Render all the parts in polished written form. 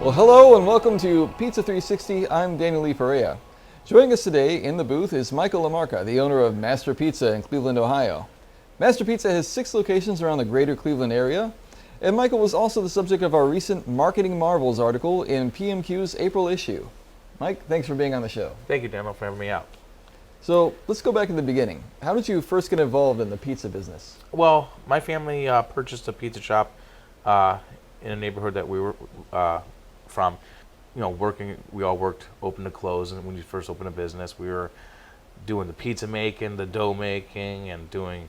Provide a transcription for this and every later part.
Well, hello and welcome to Pizza 360. I'm Daniel Lee Perea. Joining us today in the booth is Michael LaMarca, the owner of Master Pizza in Cleveland, Ohio. Master Pizza has 6 locations around the greater Cleveland area, and Michael was also the subject of our recent Marketing Marvels article in PMQ's April issue. Mike, thanks for being on the show. Thank you, Daniel, for having me out. So let's go back to the beginning. How did you first get involved in the pizza business? Well, my family purchased a pizza shop in a neighborhood that we were from. We all worked open to close, and when you first opened a business, we were doing the pizza making, the dough making, and doing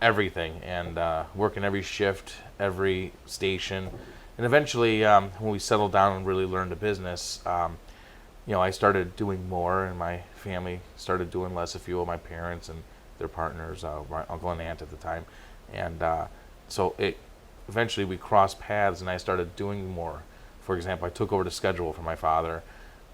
everything, and working every shift, every station. And eventually, when we settled down and really learned the business, I started doing more, and my family started doing less. A few of my parents and their partners, my uncle and aunt at the time, and so eventually we crossed paths, and I started doing more. For example, I took over the schedule from my father,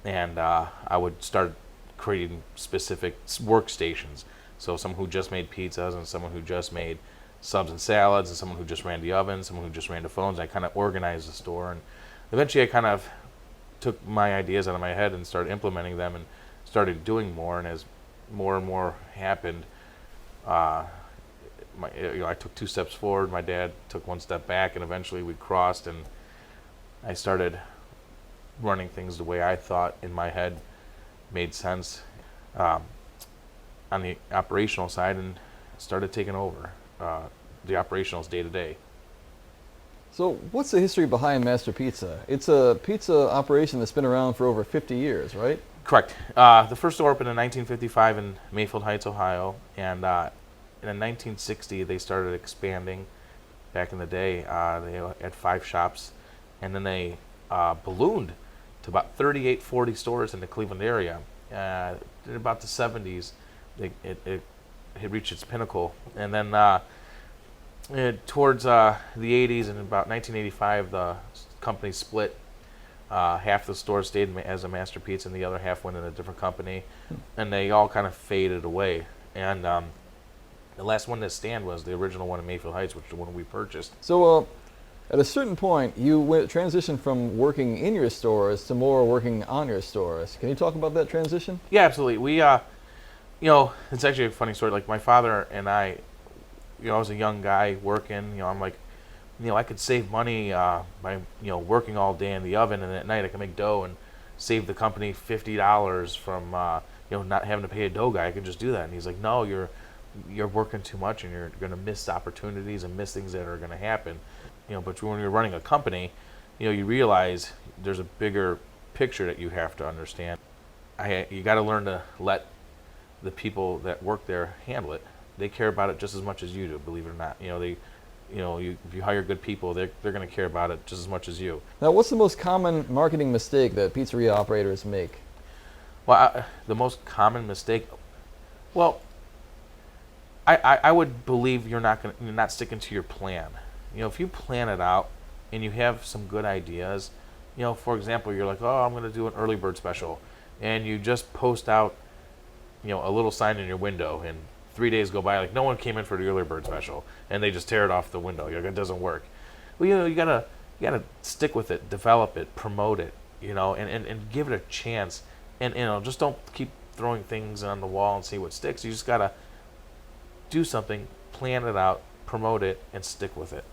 and I would start creating specific workstations. So someone who just made pizzas, and someone who just made subs and salads, and someone who just ran the oven, someone who just ran the phones. I kind of organized the store, and eventually I kind of took my ideas out of my head and started implementing them and started doing more. And as more and more happened, I took 2 steps forward, my dad took 1 step back, and eventually we crossed, and I started running things the way I thought in my head made sense on the operational side, and started taking over the operationals day to day. So what's the history behind Master Pizza? It's a pizza operation that's been around for over 50 years, right? Correct. The first store opened in 1955 in Mayfield Heights, Ohio, and in 1960 they started expanding. Back in the day, they had 5 shops, and then they ballooned to about 38, 40 stores in the Cleveland area. In about the 70s, it reached its pinnacle, and then towards the 80s, and about 1985, the company split. Half the stores stayed as a Master Pizza, and the other half went in a different company, and they all kind of faded away. And the last one to stand was the original one in Mayfield Heights, which is the one we purchased. So at a certain point, you transitioned from working in your stores to more working on your stores. Can you talk about that transition? Yeah, absolutely. We, it's actually a funny story. Like my father and I was a young guy working. I'm like, I could save money by working all day in the oven, and at night I can make dough and save the company $50 from not having to pay a dough guy. I can just do that. And he's like, no, you're working too much, and you're going to miss opportunities and miss things that are going to happen. But when you're running a company, you realize there's a bigger picture that you have to understand. You got to learn to let the people that work there handle it. They care about it just as much as you do, believe it or not. If you hire good people, they're going to care about it just as much as you. Now, what's the most common marketing mistake that pizzeria operators make? Well, the most common mistake, well, I would believe you're not sticking to your plan. If you plan it out and you have some good ideas, for example, you're like, oh, I'm going to do an early bird special, and you just post out, a little sign in your window, and 3 days go by, like no one came in for the early bird special, and they just tear it off the window. You're like, it doesn't work. Well, you gotta stick with it, develop it, promote it, and give it a chance, and just don't keep throwing things on the wall and see what sticks. You just gotta do something, plan it out, promote it, and stick with it.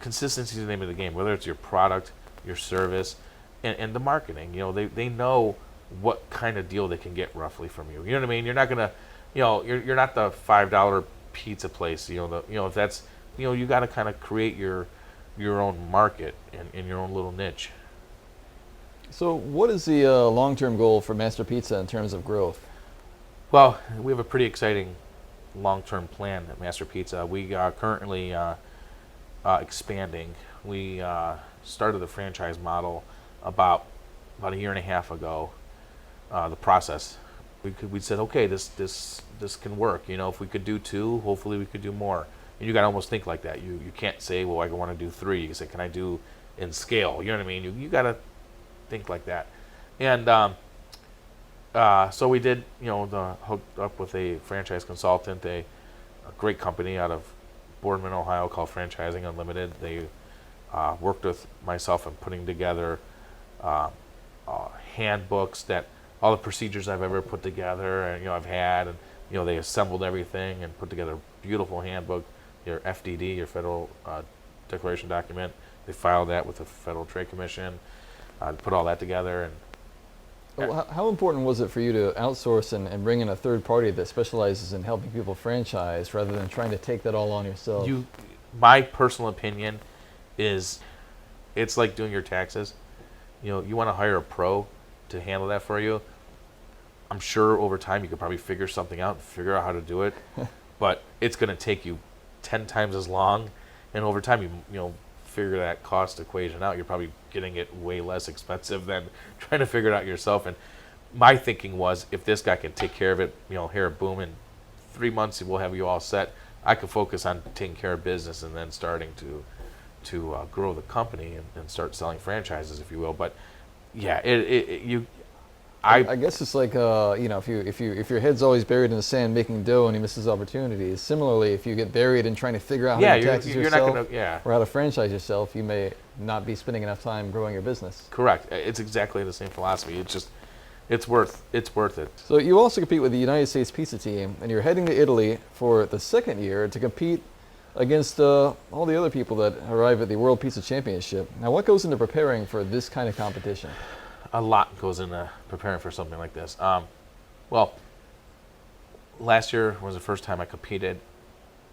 Consistency is the name of the game, whether it's your product, your service, and the marketing. They know what kind of deal they can get roughly from you. You know what I mean? You're not gonna, you're not the $5 pizza place. If that's, you got to kind of create your own market and your own little niche. So what is the long-term goal for Master Pizza in terms of growth? Well, we have a pretty exciting long-term plan at Master Pizza. We are currently expanding. We started the franchise model about a year and a half ago. The process, we said, okay, this can work. If we could do 2, hopefully we could do more. And you got to almost think like that. You can't say, well, I want to do 3. You can say, can I do in scale? You know what I mean? You got to think like that. And so we did, hooked up with a franchise consultant, a great company out of Boardman, Ohio, called Franchising Unlimited. They worked with myself in putting together uh, handbooks that all the procedures I've ever put together, and I've had, and they assembled everything and put together a beautiful handbook, your FDD, your Federal Declaration document. They filed that with the Federal Trade Commission, put all that together. And Well, how important was it for you to outsource and bring in a third party that specializes in helping people franchise rather than trying to take that all on yourself? My personal opinion is it's like doing your taxes. You want to hire a pro to handle that for you. I'm sure over time you could probably figure something out, figure out how to do it, but it's going to take you 10 times as long. And over time, you figure that cost equation out. You're probably getting it way less expensive than trying to figure it out yourself. And my thinking was, if this guy can take care of it, here, boom, in 3 months we'll have you all set. I could focus on taking care of business and then starting to grow the company and start selling franchises, if you will. But yeah, I guess it's like if your head's always buried in the sand making dough and he misses opportunities. Similarly, if you get buried in trying to figure out how to do taxes yourself or how to franchise yourself, you may not be spending enough time growing your business. Correct. It's exactly the same philosophy. It's worth it. So you also compete with the United States Pizza Team, and you're heading to Italy for the second year to compete against all the other people that arrive at the World Pizza Championship. Now, what goes into preparing for this kind of competition? A lot goes into preparing for something like this. Well, last year was the first time I competed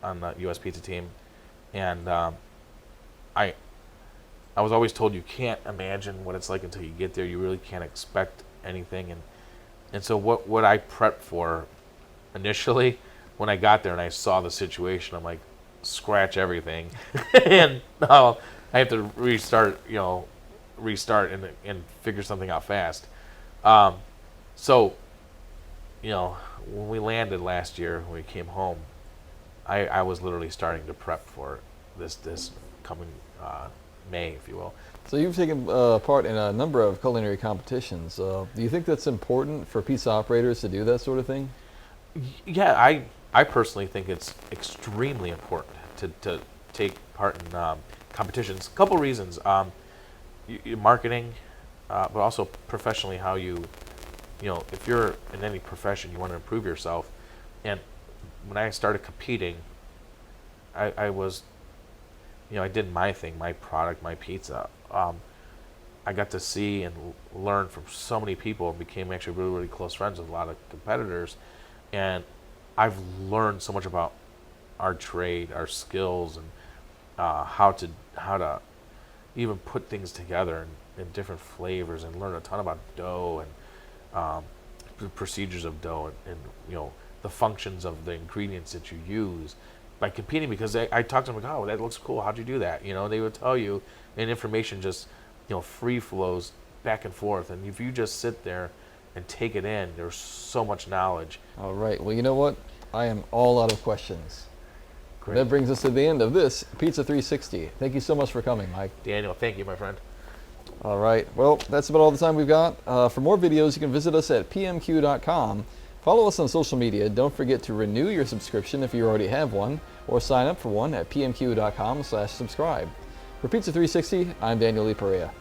on the U.S. Pizza Team, and I was always told you can't imagine what it's like until you get there. You really can't expect anything, and so what I prepped for initially, when I got there and I saw the situation, I'm like, scratch everything, and now I have to restart and figure something out fast. So, when we landed last year, when we came home, I was literally starting to prep for this coming May, if you will. So you've taken part in a number of culinary competitions. Do you think that's important for pizza operators to do that sort of thing? Yeah, I personally think it's extremely important to take part in competitions. A couple reasons. Marketing, but also professionally, how if you're in any profession, you want to improve yourself. And when I started competing, I was, I did my thing, my product, my pizza. I got to see and learn from so many people and became actually really, really close friends with a lot of competitors. And I've learned so much about our trade, our skills, and how to even put things together in different flavors, and learn a ton about dough and the procedures of dough and the functions of the ingredients that you use by competing. Because I talked to them like, oh, that looks cool. How'd you do that? They would tell you, and information just free flows back and forth. And if you just sit there and take it in, there's so much knowledge. All right. Well, you know what? I am all out of questions. Great. That brings us to the end of this Pizza 360. Thank you so much for coming, Mike. Daniel, thank you, my friend. All right. Well, that's about all the time we've got. For more videos, you can visit us at pmq.com. Follow us on social media. Don't forget to renew your subscription if you already have one, or sign up for one at pmq.com/subscribe. For Pizza 360, I'm Daniel Lee Perea.